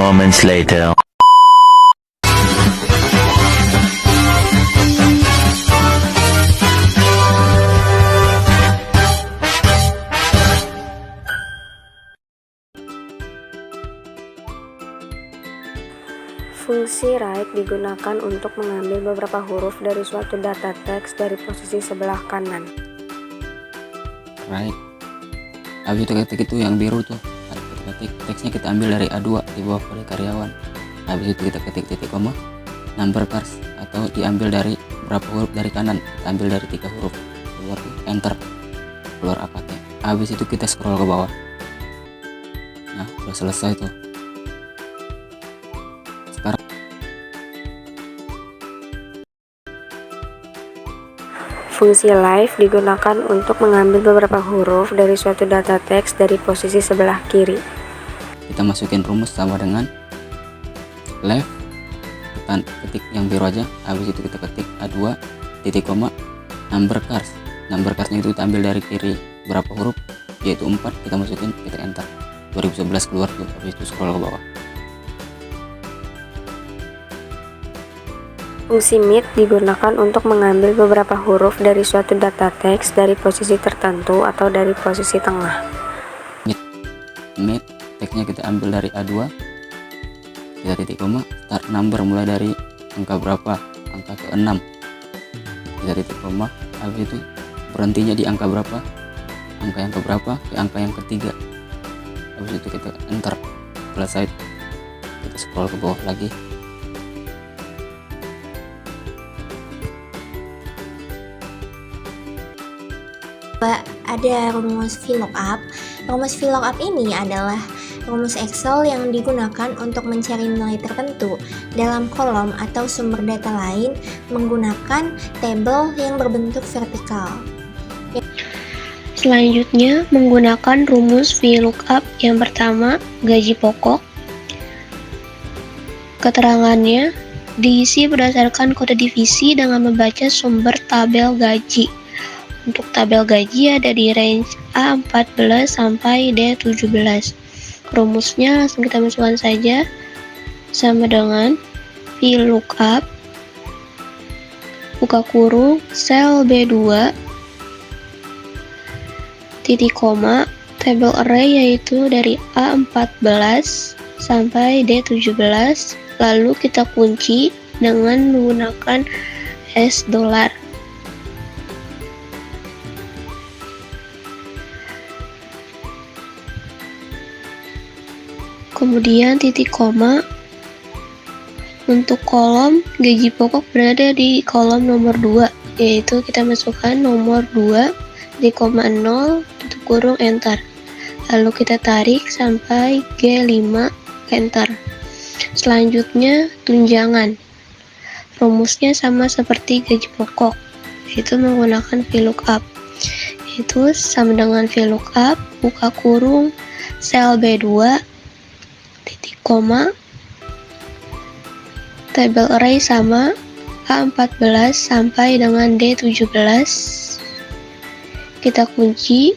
moments later. Fungsi write digunakan untuk mengambil beberapa huruf dari suatu data teks dari posisi sebelah kanan. Right. Habis itu ketik itu yang biru tuh, ketik teksnya kita ambil dari A2 di bawah kode karyawan. Habis itu kita ketik titik koma, number cars, atau diambil dari berapa huruf dari kanan, kita ambil dari 3 huruf, keluar tuh, enter, keluar akadnya. Habis itu kita scroll ke bawah. Nah, udah selesai tuh. Sekarang Fungsi live digunakan untuk mengambil beberapa huruf dari suatu data teks dari posisi sebelah kiri. kita masukin rumus sama dengan left, kita ketik yang biru aja. Habis itu kita ketik A2 titik koma, number cars. Number carsnya itu kita ambil dari kiri berapa huruf, yaitu 4, kita masukin, kita enter. 2011 keluar tuh. Habis itu scroll ke bawah. Fungsi mid digunakan untuk mengambil beberapa huruf dari suatu data teks dari posisi tertentu atau dari posisi tengah. Mid teksnya kita ambil dari A2, kita titik koma, start number mulai dari angka berapa, angka ke-6, kita titik koma. Habis itu berhentinya di angka berapa, angka yang keberapa ke angka yang ketiga. Habis itu kita enter, selesai. Kita scroll ke bawah lagi. Ada rumus VLOOKUP. Rumus VLOOKUP ini adalah rumus Excel yang digunakan untuk mencari nilai tertentu dalam kolom atau sumber data lain menggunakan tabel yang berbentuk vertikal. Selanjutnya, menggunakan rumus VLOOKUP yang pertama, gaji pokok. Keterangannya diisi berdasarkan kode divisi dengan membaca sumber tabel gaji. Untuk tabel gaji ada di range A14 sampai D17. Rumusnya langsung kita masukkan saja, sama dengan VLOOKUP buka kurung sel B2 titik koma, tabel array yaitu dari A14 sampai D17, lalu kita kunci dengan menggunakan $. Kemudian titik koma. Untuk kolom gaji pokok berada di kolom nomor 2, yaitu kita masukkan nomor 2 di koma 0 tutup kurung enter. Lalu kita tarik sampai G5 enter. Selanjutnya tunjangan. Rumusnya sama seperti gaji pokok, yaitu menggunakan VLOOKUP. Itu sama dengan VLOOKUP buka kurung sel B2 titik koma, tabel array sama A14 sampai dengan D17, kita kunci.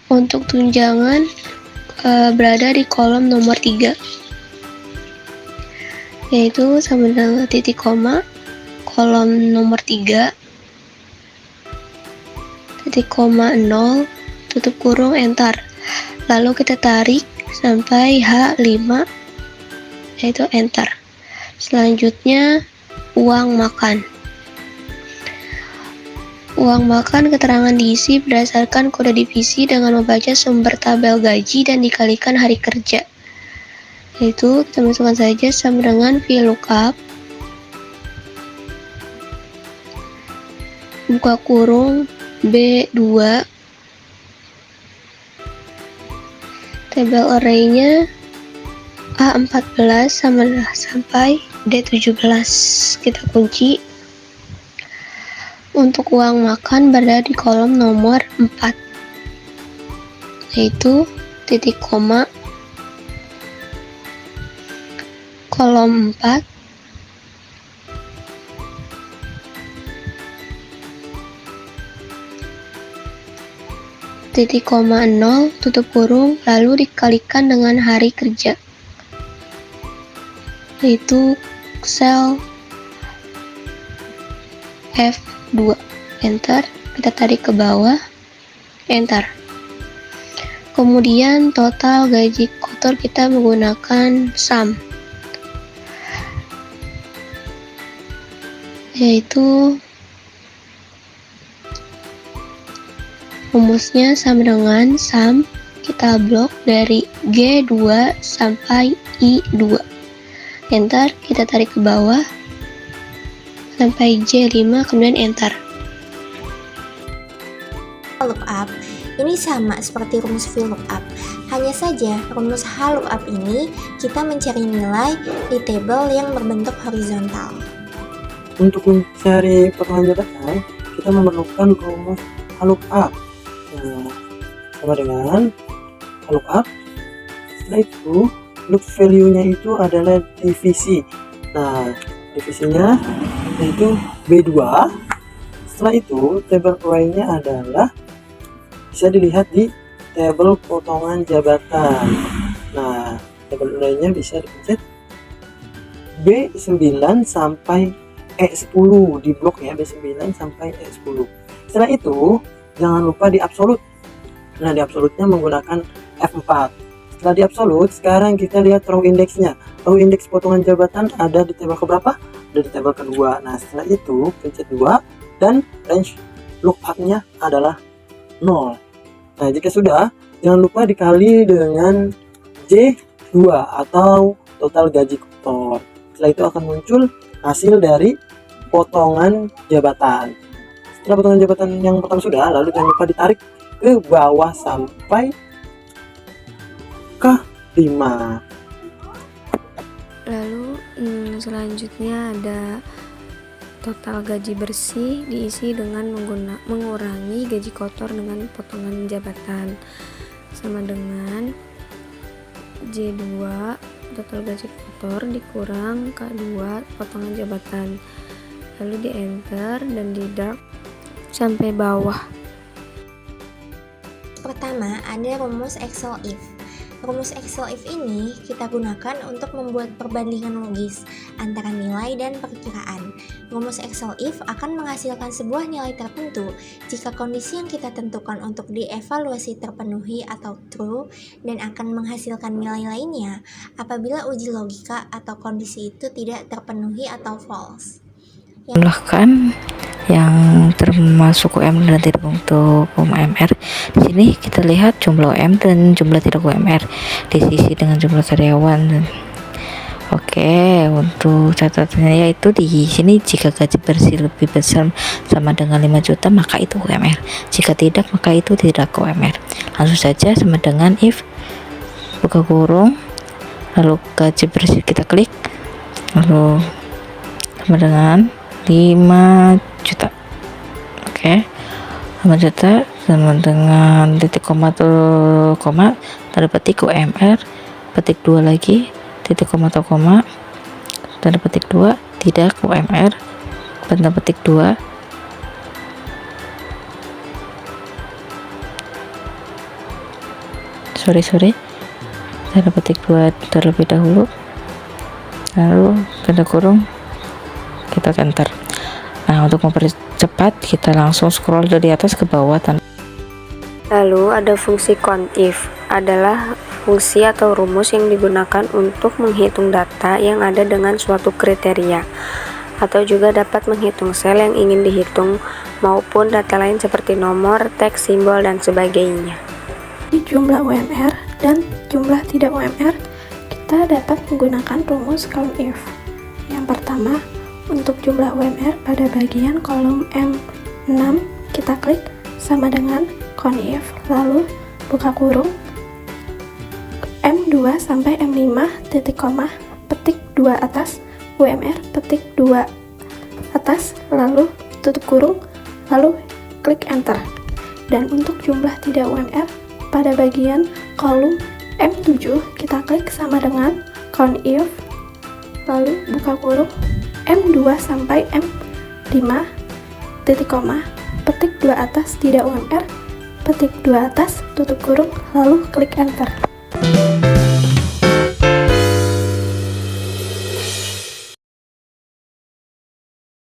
Untuk tunjangan berada di kolom nomor 3, yaitu sama dengan titik koma, kolom nomor 3 titik koma 0 tutup kurung enter. Lalu kita tarik sampai H5, yaitu enter. Selanjutnya uang makan. Uang makan keterangan diisi berdasarkan kode divisi dengan membaca sumber tabel gaji dan dikalikan hari kerja. Yaitu kita masukkan saja sama dengan VLOOKUP buka kurung B2, tabel array-nya A14 sampai D17, kita kunci. Untuk uang makan berada di kolom nomor 4, yaitu titik koma, kolom 4, titik koma 0 tutup kurung, lalu dikalikan dengan hari kerja. yaitu sel F2. Enter, kita tarik ke bawah, enter. Kemudian total gaji kotor kita menggunakan sum, yaitu rumusnya sama dengan sum kita blok dari G2 sampai I2. Enter, kita tarik ke bawah sampai J5, kemudian enter. Lookup ini sama seperti rumus VLOOKUP, hanya saja rumus HLOOKUP ini kita mencari nilai di tabel yang berbentuk horizontal. Untuk mencari potongan jabatan, kita memerlukan rumus HLOOKUP. Nah, sama dengan HLOOKUP. Setelah itu, loop value-nya itu adalah divisi. Nah, divisinya yaitu B2. Setelah itu, tabel array-nya adalah bisa dilihat di tabel potongan jabatan. Nah, tabel array-nya bisa dipencet B9 sampai E10 di blok ya, B9 sampai E10. Setelah itu, jangan lupa di absolute. Nah, di absolute-nya menggunakan F4. Setelah di absolute, sekarang kita lihat row index-nya. Row index potongan jabatan ada di tabel keberapa? Ada di tabel kedua. Nah, setelah itu pencet 2 dan range lookup-nya adalah 0. Nah, jika sudah, jangan lupa dikali dengan J2 atau total gaji kotor. Setelah itu akan muncul hasil dari potongan jabatan. Setelah potongan jabatan yang pertama sudah, lalu jangan lupa ditarik ke bawah sampai K5. Lalu selanjutnya ada total gaji bersih diisi dengan mengurangi gaji kotor dengan potongan jabatan, sama dengan J2 total gaji kotor dikurang K2 potongan jabatan. Lalu di enter dan di drag sampai bawah. Pertama, ada rumus Excel if. Rumus Excel if ini kita gunakan untuk membuat perbandingan logis antara nilai dan perkiraan. Rumus Excel if akan menghasilkan sebuah nilai tertentu jika kondisi yang kita tentukan untuk dievaluasi terpenuhi atau true, dan akan menghasilkan nilai lainnya apabila uji logika atau kondisi itu tidak terpenuhi atau false. Jumlahkan yang termasuk UM dan tidak untuk UMR. Di sini kita lihat jumlah UM dan jumlah tidak UMR diisi dengan jumlah karyawan. Oke, untuk catatannya yaitu di sini jika gaji bersih lebih besar sama dengan 5 juta maka itu UMR. Jika tidak maka itu tidak UMR. Langsung saja sama dengan if buka kurung lalu gaji bersih kita klik lalu sama dengan 5 juta. Oke, 5 juta sama dengan titik koma atau koma, tanda petik UMR, petik 2 lagi, titik koma atau koma, tanda petik 2, tidak UMR, tanda petik 2, sorry, tanda petik 2 terlebih dahulu, lalu tanda kurung, kita enter. Nah, untuk mempercepat kita langsung scroll dari atas ke bawah. Lalu ada fungsi countif, adalah fungsi atau rumus yang digunakan untuk menghitung data yang ada dengan suatu kriteria, atau juga dapat menghitung sel yang ingin dihitung maupun data lain seperti nomor, teks, simbol, dan sebagainya. Di jumlah UMR dan jumlah tidak UMR, kita dapat menggunakan rumus countif. Yang pertama, untuk jumlah UMR pada bagian kolom M6 kita klik sama dengan countif, lalu buka kurung M2 sampai M5 titik koma petik 2 atas UMR petik 2 atas lalu tutup kurung lalu klik enter. Dan untuk jumlah tidak UMR pada bagian kolom M7 kita klik sama dengan countif lalu buka kurung M2 sampai M5 titik koma petik 2 atas tidak UMR petik 2 atas tutup kurung lalu klik enter.